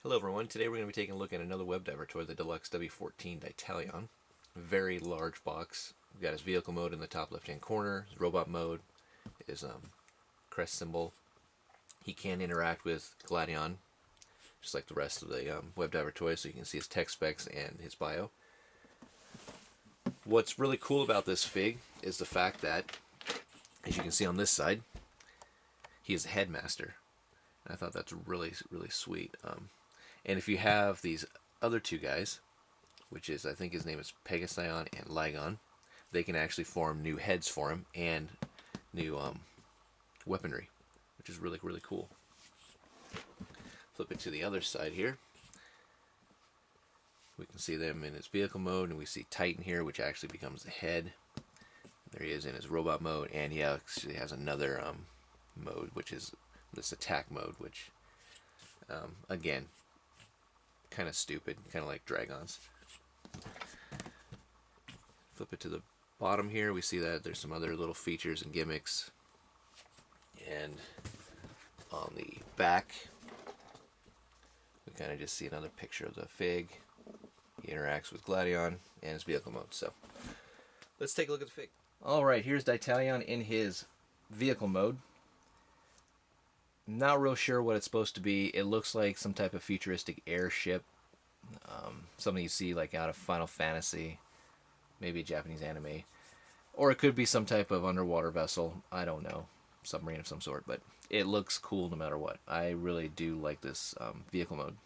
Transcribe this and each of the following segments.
Hello everyone, today we're going to be taking a look at another Webdiver toy, the Deluxe W14 Daitalion. Very large box. We've got his vehicle mode in the top left hand corner, his robot mode, his crest symbol. He can interact with Gladion, just like the rest of the Webdiver toys, so you can see his tech specs and his bio. What's really cool about this fig is the fact that, as you can see on this side, he is a headmaster. I thought that's really, really sweet. And if you have these other two guys, which is, I think his name is Pegasion and Ligaon, they can actually form new heads for him and new weaponry, which is really, really cool. Flip it to the other side here. We can see them in his vehicle mode, and we see Titan here, which actually becomes the head. There he is in his robot mode, and he actually has another mode, which is this attack mode, which, again, kind of stupid, kind of like Dragons. Flip it to the bottom here, we see that there's some other little features and gimmicks. And on the back, we kind of just see another picture of the fig. He interacts with Gladion and his vehicle mode. So let's take a look at the fig. Alright, here's Daitalion in his vehicle mode. Not real sure what it's supposed to be. It looks like some type of futuristic airship. Something you see like out of Final Fantasy. Maybe a Japanese anime. Or it could be some type of underwater vessel. I don't know. Submarine of some sort. But it looks cool no matter what. I really do like this vehicle mode.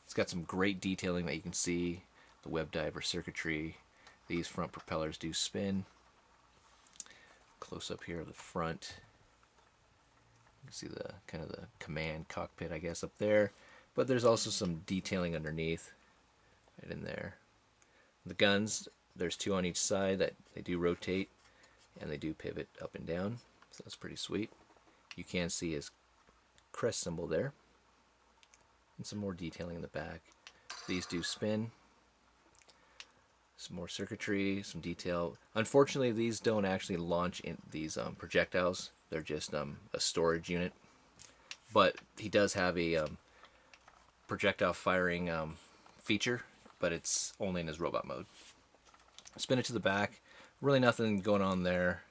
It's got some great detailing that you can see. The Webdiver circuitry. These front propellers do spin. Close up here of the front. You can see the kind of the command cockpit, I guess, up there. But there's also some detailing underneath, right in there. The guns, there's two on each side that they do rotate, and they do pivot up and down. So that's pretty sweet. You can see his crest symbol there. And some more detailing in the back. These do spin. Some more circuitry, some detail. Unfortunately, these don't actually launch in these projectiles. They're just a storage unit. But he does have a projectile firing feature, but it's only in his robot mode. Spin it to the back. Really nothing going on there.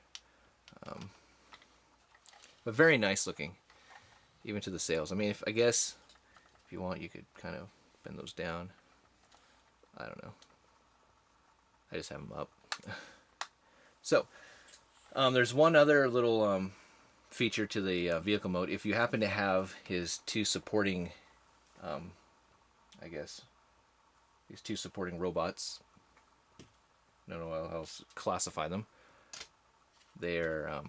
But very nice looking, even to the sails. I mean, I guess if you want, you could kind of bend those down. I don't know. I just have them up. So, there's one other little feature to the vehicle mode. If you happen to have his two supporting, I guess, these two supporting robots, I don't know how else to classify them. They're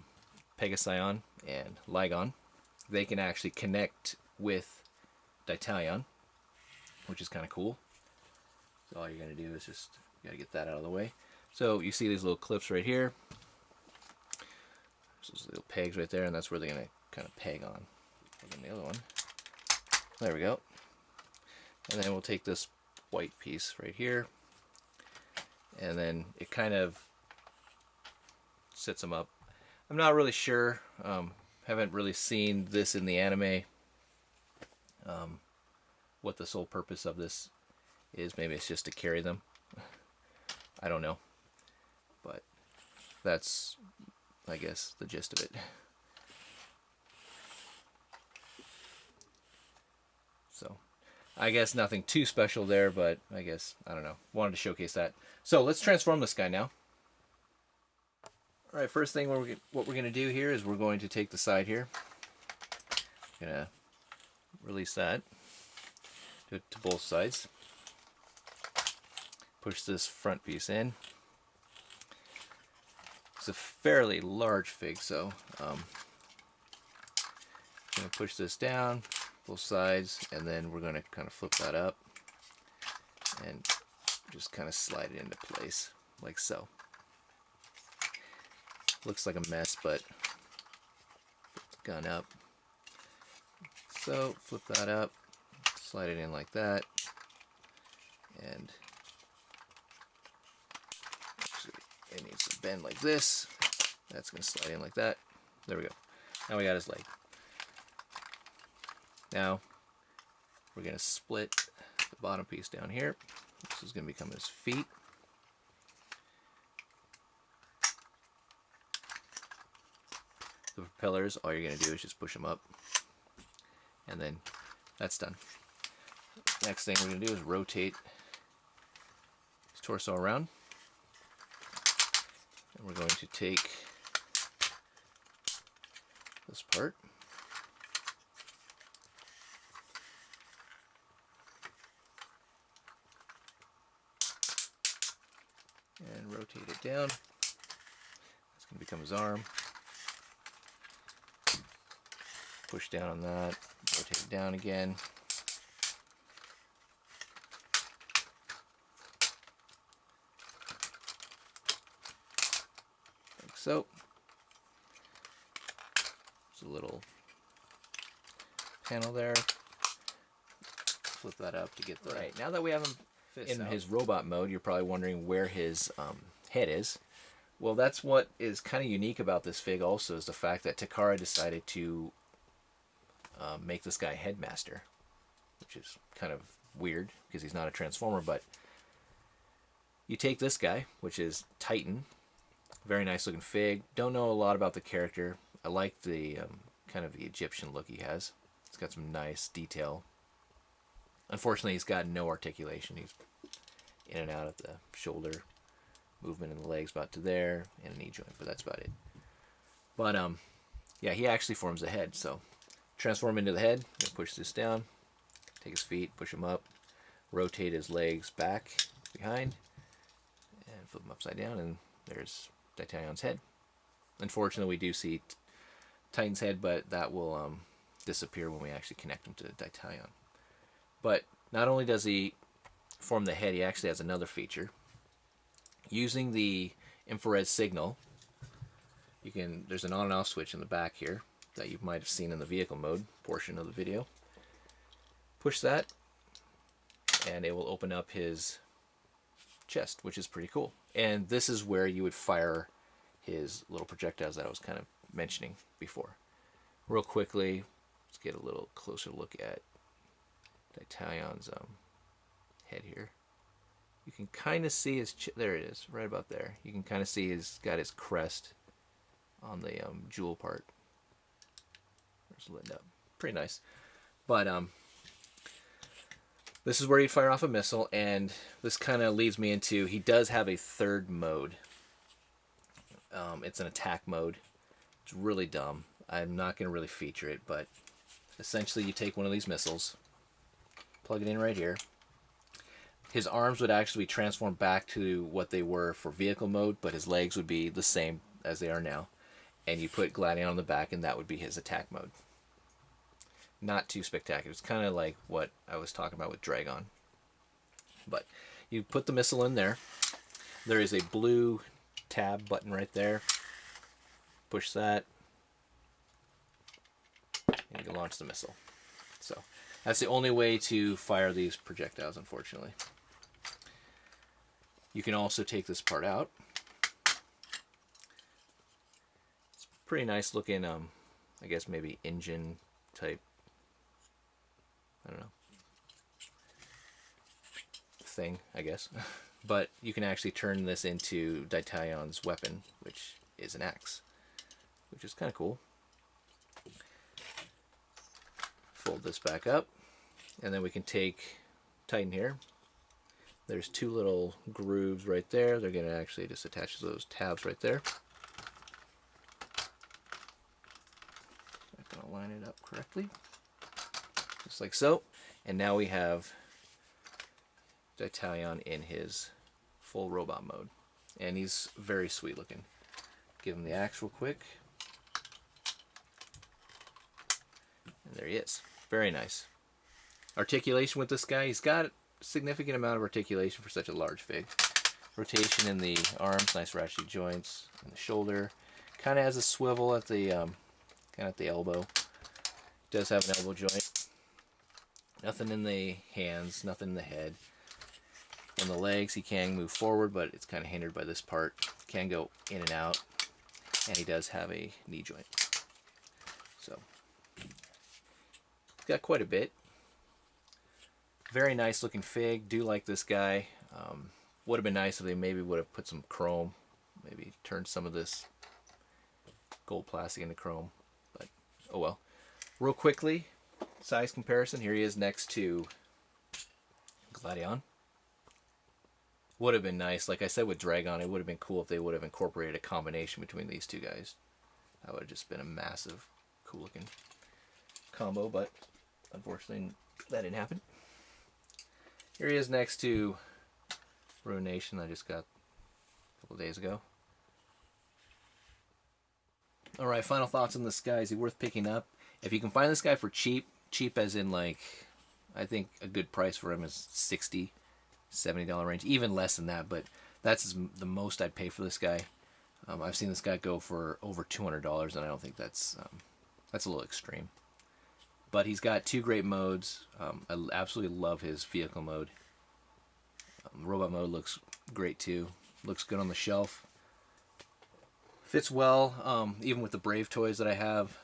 Pegasion and Ligaon. They can actually connect with Daitalion, which is kind of cool. So all you're going to do is just, you got to get that out of the way. So you see these little clips right here. There's those little pegs right there, and that's where they're going to kind of peg on. And then the other one. There we go. And then we'll take this white piece right here, and then it kind of sets them up. I'm not really sure. Haven't really seen this in the anime. What the sole purpose of this is. Maybe it's just to carry them. I don't know. But that's, I guess, the gist of it. So, I guess nothing too special there, but I guess, I don't know. Wanted to showcase that. So, let's transform this guy now. Alright, first thing what we're going to do here is we're going to take the side here. Going to release that. Do it to both sides. Push this front piece in. It's a fairly large fig, so I'm going to push this down, both sides, and then we're going to kind of flip that up and just kind of slide it into place, like so. Looks like a mess, but flip the gun up. So, flip that up, slide it in like that, and it needs to bend like this. That's going to slide in like that. There we go. Now we got his leg. Now, We're going to split the bottom piece down here. This is going to become his feet. The propellers, all you're going to do is just push them up. And then that's done. Next thing we're going to do is rotate his torso around. And we're going to take this part. And rotate it down. That's going to become his arm. Push down on that, rotate it down again. Like so. There's a little panel there. Flip that up to get the... Right, now that we have him in his robot mode, you're probably wondering where his head is. Well, that's what is kind of unique about this fig also, is the fact that Takara decided to make this guy headmaster, which is kind of weird because he's not a transformer. But you take this guy, which is Titan, very nice looking fig. Don't know a lot about the character. I like the kind of the Egyptian look he has. It's got some nice detail. Unfortunately, he's got no articulation. He's in and out of the shoulder movement in the legs about to there, and a knee joint, but that's about it. But yeah, he actually forms the head. So transform into the head. Push this down. Take his feet, push him up, rotate his legs back behind, and flip him upside down, and there's Daitalion's head. Unfortunately, we do see Titan's head, but that will disappear when we actually connect him to Daitalion. But not only does he form the head, he actually has another feature. Using the infrared signal, there's an on and off switch in the back here that you might have seen in the vehicle mode portion of the video. Push that, and it will open up his chest, which is pretty cool. And this is where you would fire his little projectiles that I was kind of mentioning before. Real quickly, let's get a little closer look at Daitalion's head here. You can kind of see his there it is, right about there. You can kind of see he's got his crest on the jewel part. There's lit up, pretty nice. But this is where you fire off a missile, and this kind of leads me into, he does have a third mode. It's an attack mode. It's really dumb. I'm not going to really feature it, but essentially you take one of these missiles, plug it in right here. His arms would actually be transformed back to what they were for vehicle mode, but his legs would be the same as they are now. And you put Gladion on the back, and that would be his attack mode. Not too spectacular. It's kind of like what I was talking about with Dragon. But you put the missile in there. There is a blue tab button right there. Push that, and you can launch the missile. So that's the only way to fire these projectiles, unfortunately. You can also take this part out. It's pretty nice looking, I guess maybe engine type, I don't know, thing, I guess. But you can actually turn this into Daitalion's weapon, which is an axe, which is kind of cool. Fold this back up, and then we can take Titan here. There's two little grooves right there. They're going to actually just attach to those tabs right there. I'm going to line it up correctly, just like so. And now we have Daitalion in his full robot mode, and he's very sweet looking. Give him the axe real quick, and there he is. Very nice. Articulation with this guy. He's got a significant amount of articulation for such a large fig. Rotation in the arms, nice ratchet joints in the shoulder. Kind of has a swivel at the kind of at the elbow. Does have an elbow joint. Nothing in the hands, nothing in the head. In the legs, he can move forward, but it's kind of hindered by this part. Can go in and out, and he does have a knee joint. So he's got quite a bit. Very nice looking fig. Do like this guy. Would have been nice if they maybe would have put some chrome. Maybe turned some of this gold plastic into chrome. But oh well. Real quickly, size comparison. Here he is next to Gladion. Would have been nice. Like I said with Dragon, it would have been cool if they would have incorporated a combination between these two guys. That would have just been a massive, cool looking combo, but unfortunately that didn't happen. Here he is next to Ruination I just got a couple days ago. Alright, final thoughts on this guy. Is he worth picking up? If you can find this guy for cheap as in like, I think a good price for him is $60, $70 range. Even less than that, but that's the most I'd pay for this guy. I've seen this guy go for over $200, and I don't think that's a little extreme. But he's got two great modes. I absolutely love his vehicle mode. Robot mode looks great too. Looks good on the shelf. Fits well, even with the Brave toys that I have.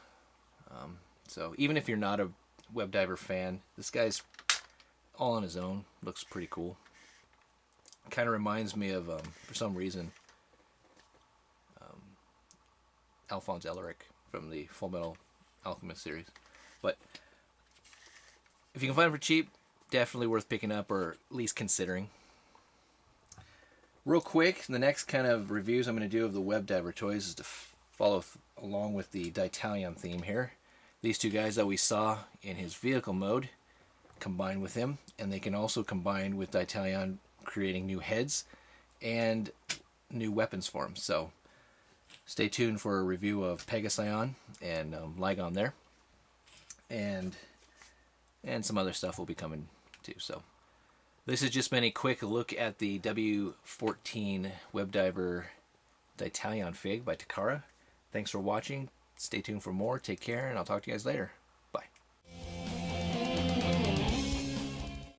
So even if you're not a Webdiver fan, this guy's all on his own. Looks pretty cool. Kind of reminds me of, for some reason, Alphonse Elric from the Full Metal Alchemist series. But if you can find him for cheap, definitely worth picking up or at least considering. Real quick, the next kind of reviews I'm going to do of the Webdiver toys is to follow along with the Daitalion theme here. These two guys that we saw in his vehicle mode combine with him, and they can also combine with Daitalion, creating new heads and new weapons for him. So stay tuned for a review of Pegasion and Ligaon there, and some other stuff will be coming too. So this has just been a quick look at the W14 Webdiver Daitalion fig by Takara. Thanks for watching. Stay tuned for more. Take care, and I'll talk to you guys later.